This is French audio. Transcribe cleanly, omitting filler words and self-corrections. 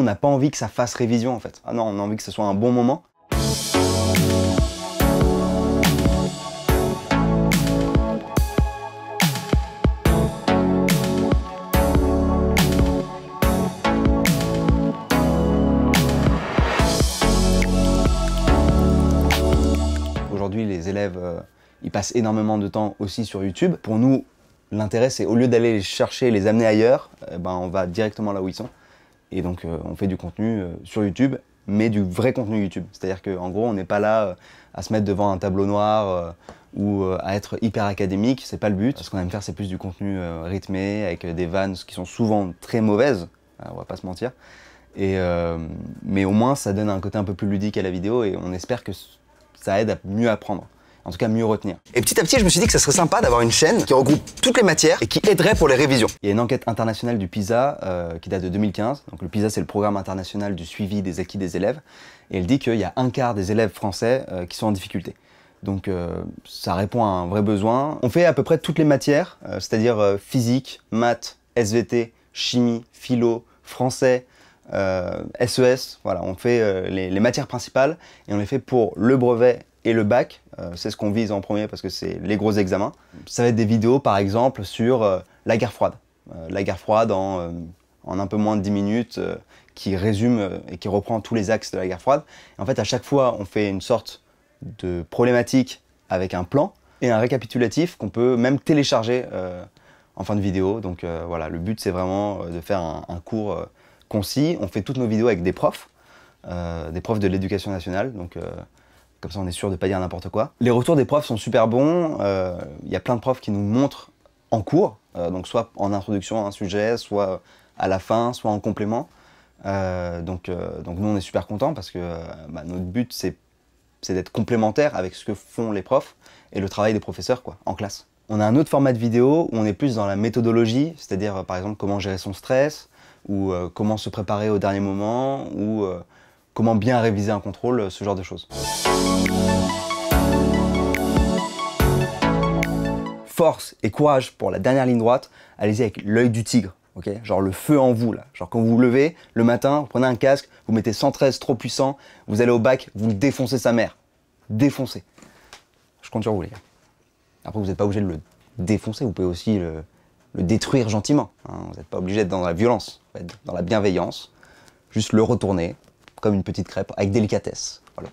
n'a pas envie que ça fasse révision en fait. Ah non, on a envie que ce soit un bon moment. Aujourd'hui, les élèves, ils passent énormément de temps aussi sur YouTube. Pour nous, l'intérêt, c'est au lieu d'aller les chercher et les amener ailleurs, on va directement là où ils sont. Et donc, on fait du contenu sur YouTube, mais du vrai contenu YouTube. C'est-à-dire qu'en gros, on n'est pas là à se mettre devant un tableau noir ou à être hyper académique. C'est pas le but. Ce qu'on aime faire, c'est plus du contenu rythmé, avec des vannes qui sont souvent très mauvaises, on va pas se mentir. Mais au moins, ça donne un côté un peu plus ludique à la vidéo et on espère que ça aide à mieux apprendre, en tout cas mieux retenir. Et petit à petit, je me suis dit que ça serait sympa d'avoir une chaîne qui regroupe toutes les matières et qui aiderait pour les révisions. Il y a une enquête internationale du PISA qui date de 2015. Donc le PISA, c'est le programme international du suivi des acquis des élèves. Et elle dit qu'il y a un quart des élèves français qui sont en difficulté. Donc ça répond à un vrai besoin. On fait à peu près toutes les matières, c'est-à-dire physique, maths, SVT, chimie, philo, français, SES, voilà, on fait les matières principales et on les fait pour le brevet et le bac. C'est ce qu'on vise en premier parce que c'est les gros examens. Ça va être des vidéos par exemple sur la guerre froide. La guerre froide en un peu moins de 10 minutes qui résume et qui reprend tous les axes de la guerre froide. Et en fait, à chaque fois, on fait une sorte de problématique avec un plan et un récapitulatif qu'on peut même télécharger en fin de vidéo. Donc voilà, le but c'est vraiment de faire un cours concis. On fait toutes nos vidéos avec des profs de l'éducation nationale, donc comme ça on est sûr de ne pas dire n'importe quoi. Les retours des profs sont super bons, il y a plein de profs qui nous montrent en cours, donc soit en introduction à un sujet, soit à la fin, soit en complément. Donc nous on est super contents parce que notre but c'est d'être complémentaire avec ce que font les profs et le travail des professeurs quoi, en classe. On a un autre format de vidéo où on est plus dans la méthodologie, c'est-à-dire par exemple comment gérer son stress, ou comment se préparer au dernier moment, ou comment bien réviser un contrôle, ce genre de choses. Force et courage pour la dernière ligne droite, allez-y avec l'œil du tigre, ok? Genre le feu en vous là, genre quand vous vous levez le matin, vous prenez un casque, vous mettez 113 trop puissant, vous allez au bac, vous le défoncez sa mère. Défoncez. Je compte sur vous les gars. Après vous n'êtes pas obligé de le défoncer, vous pouvez aussi le détruire gentiment. Hein. Vous n'êtes pas obligé d'être dans la violence, vous êtes dans la bienveillance. Juste le retourner, comme une petite crêpe, avec délicatesse. Voilà.